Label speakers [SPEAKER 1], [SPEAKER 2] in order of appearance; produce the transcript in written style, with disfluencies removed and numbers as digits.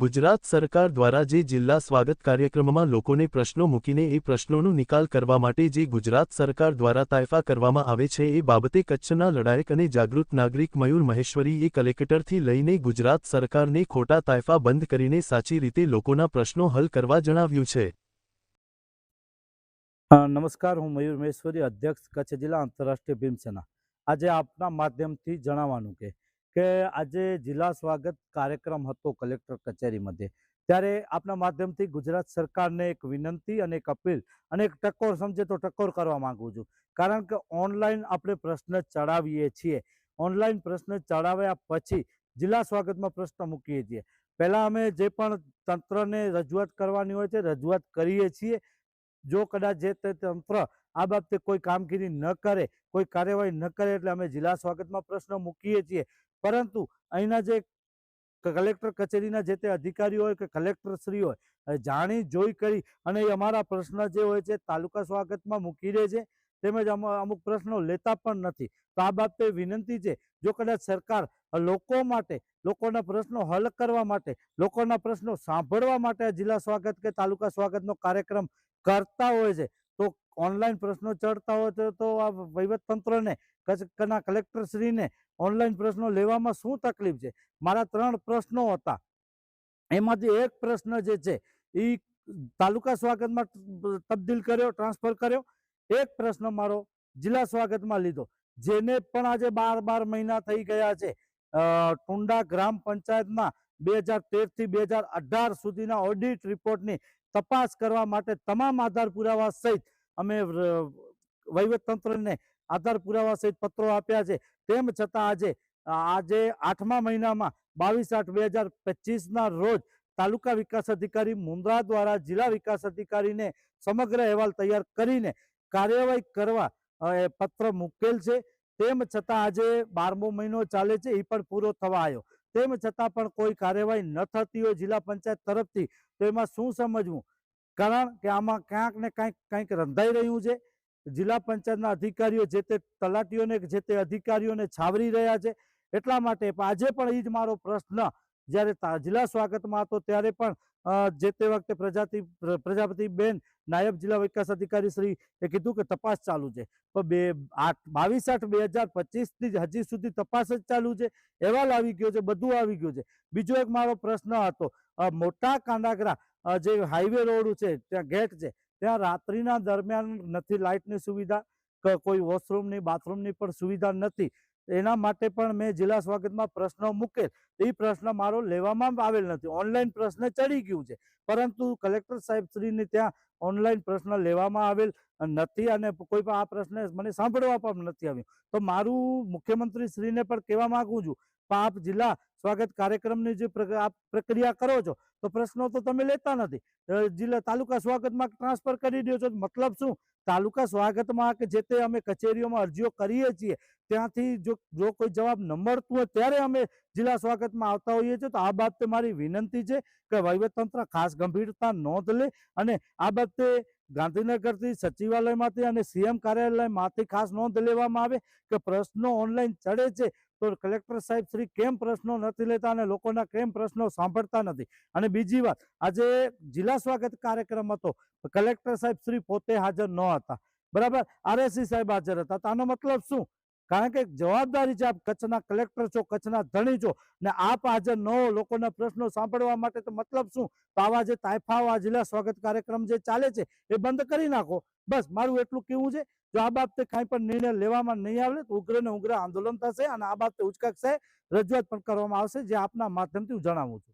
[SPEAKER 1] ગુજરાત સરકાર દ્વારા જે જિલ્લા સ્વાગત કાર્યક્રમમાં લોકોને પ્રશ્નો મૂકીને એ પ્રશ્નોનો નિકાલ કરવા માટે જે ગુજરાત સરકાર દ્વારા તાયફા કરવામાં આવે છે એ બાબતે કચ્છના લડાયક અને જાગૃત નાગરિક મયુર મહેશ્વરીએ કલેક્ટરથી લઈને ગુજરાત સરકારને ખોટા તાયફા બંધ કરીને સાચી રીતે લોકોના પ્રશ્નો હલ કરવા જણાવ્યું છે।
[SPEAKER 2] નમસ્કાર, હું મયુર મહેશ્વરી, અધ્યક્ષ કચ્છ જિલ્લા આંતરરાષ્ટ્રીય ભીમસેના। આજે આપના માધ્યમથી જણાવવાનું કે આજે જિલ્લા સ્વાગત કાર્યક્રમ હતો કલેક્ટર કચેરી મધ્યે, ત્યારે આપના માધ્યમથી ગુજરાત સરકારને એક વિનંતી અને એક અપીલ અને એક ટકોર સમજે તો ટકોર કરવા માંગુ છું। કારણ કે ઓનલાઈન આપણે પ્રશ્ન ચડાવીએ છીએ, ઓનલાઈન પ્રશ્ન ચડાવ્યા પછી જિલ્લા સ્વાગતમાં પ્રશ્ન મૂકીએ છીએ। પહેલા અમે જે પણ તંત્રને રજૂઆત કરવાની હોય છે રજૂઆત કરીએ છીએ। જો કદાચ જે તે તંત્ર આ બાબતે કોઈ કામગીરી ન કરે, કોઈ કાર્યવાહી ન કરે એટલે અમે જિલ્લા સ્વાગતમાં પ્રશ્ન મૂકીએ છીએ। પરંતુ અહીંના જે કલેક્ટર કચેરીના જે તે અધિકારીઓ હોય કે કલેક્ટરશ્રી હોય, જાણી જોઈ કરી અને અમારા પ્રશ્ન જે હોય છે તાલુકા સ્વાગતમાં મૂકી દે છે, તેમજ અમુક પ્રશ્નો લેતા પણ નથી। તો આ બાબતે વિનંતી છે, જો કદાચ સરકાર લોકો માટે, લોકોના પ્રશ્નો હલ કરવા માટે, લોકોના પ્રશ્નો સાંભળવા માટે જિલ્લા સ્વાગત કે તાલુકા સ્વાગતનો કાર્યક્રમ કરતા હોય છે, તો ઓનલાઈન પ્રશ્નો ચડતા હોય તો આ વહીવટતંત્રને, કચ્છના કલેક્ટરશ્રીને ઓનલાઈન પ્રશ્નો લેવામાં શું તકલીફ છે? મારા 3 પ્રશ્નો હતા, એમાંથી એક પ્રશ્ન જે છે એ તાલુકા સ્વાગતમાં તબદીલ કર્યો, ટ્રાન્સફર કર્યો। એક પ્રશ્ન મારો જિલ્લા સ્વાગતમાં લીધો, જેને પણ આજે 12 મહિના થઈ ગયા છે। ટુંડા ગ્રામ પંચાયતના 2013 થી 2018 સુધીના ઓડિટ રિપોર્ટની તપાસ કરવા માટે તમામ આધાર પુરાવા સહિત અમે વહીવટતંત્રને આધાર પુરાવા સહિત પત્રો આપ્યા છે। તેમ છતાં આજે 8મા મહિનામાં 22/8/2025ના રોજ તાલુકા વિકાસ અધિકારી મુન્દ્રા દ્વારા જિલ્લા વિકાસ અધિકારીને સમગ્ર અહેવાલ તૈયાર કરીને કાર્યવાહી કરવા પત્ર મૂકેલ છે। તેમ છતાં આજે 12મો મહિનો ચાલે છે, એ પણ પૂરો થવા આવ્યો, તેમ છતાં પણ કોઈ કાર્યવાહી ન થતી હોય જિલ્લા પંચાયત તરફથી, તો એમાં શું સમજવું? કારણ કે આમાં ક્યાંક ને કંઈક રંધાઈ રહ્યું છે। જિલ્લા પંચાયતના અધિકારીઓ જે તે તલાટીઓને, જે તે અધિકારીઓને છાવરી રહ્યા છે। એટલા માટે આજે પણ એ જ મારો પ્રશ્ન જ્યારે જિલ્લા સ્વાગતમાં હતો ત્યારે પણ જે તે વખતે પ્રજાપતિબેન નાયબ જિલ્લા વિકાસ અધિકારી શ્રી એ કીધું કે તપાસ ચાલુ છે, તો 22/8/2025 હજી સુધી તપાસ જ ચાલુ છે, અહેવાલ આવી ગયો છે, બધું આવી ગયું છે। બીજો એક મારો પ્રશ્ન હતો, મોટા કાંડાગરા જે હાઈવે રોડ છે ત્યાં ગેટ છે, ત્યાં રાત્રિના દરમિયાન નથી લાઇટની સુવિધા, કોઈ વોશરૂમની, બાથરૂમની પણ સુવિધા નથી। એના માટે પણ મેં જિલ્લા સ્વાગતમાં પ્રશ્નો મૂકેલ, એ પ્રશ્ન મારો લેવામાં આવેલ નથી। ઓનલાઈન પ્રશ્ન ચડી ગયું છે, પરંતુ કલેક્ટર સાહેબ શ્રીને ત્યાં ઓનલાઈન પ્રશ્ન લેવામાં આવેલ નથી અને કોઈ પણ આ પ્રશ્ન મને સાંભળવા પણ નથી આવ્યું। તો મારું મુખ્યમંત્રી શ્રીને પણ કહેવા માંગુ છું, આપ જિલ્લા સ્વાગત કાર્યક્રમની જે આપ પ્રક્રિયા કરો છો તો પ્રશ્નો તો તમે લેતા નથી, જિલ્લા તાલુકા સ્વાગતમાં ટ્રાન્સફર કરી દો છો, મતલબ શું? તાલુકા સ્વાગતમાં કે જે તે અમે કચેરીઓમાં અરજીઓ કરીએ છીએ ત્યાંથી જો કોઈ જવાબ ન મળતું હોય ત્યારે અમે જિલ્લા સ્વાગતમાં આવતા હોઈએ છીએ। તો આ બાબતે મારી વિનંતી છે કે વહીવટતંત્ર ખાસ ગંભીરતા નોંધ લે અને આ બાબતે ગાંધીનગરથી, સચિવાલયમાંથી અને સીએમ કાર્યાલયમાંથી ખાસ નોંધ લેવામાં આવે કે પ્રશ્નો ઓનલાઈન ચડે છે તો કલેક્ટર સાહેબ શ્રી કેમ પ્રશ્નો નથી લેતા અને લોકોના કેમ પ્રશ્નો સાંભળતા નથી। અને બીજી વાત, આજે જિલ્લા સ્વાગત કાર્યક્રમ હતો, કલેક્ટર સાહેબ શ્રી પોતે હાજર ન હતા, બરાબર, આરએસી સાહેબ હાજર હતા, તો આનો મતલબ શું? કારણ કે જવાબદારી છે, આપ કચ્છના કલેક્ટર છો, કચ્છના ધણી છો ને આપ હાજર ન હો લોકોના પ્રશ્નો સાંભળવા માટે, તો મતલબ શું? તો આવા જે તાયફાઓ આ જિલ્લા સ્વાગત કાર્યક્રમ જે ચાલે છે એ બંધ કરી નાખો, બસ મારું એટલું કહેવું છે। જો આ બાબતે કાંઈ પણ નિર્ણય લેવામાં નહીં આવે તો ઉગ્ર ને ઉગ્ર આંદોલન થશે અને આ બાબતે ઉચકાશે, રજૂઆત પણ કરવામાં આવશે, જે આપના માધ્યમથી હું જણાવું છું।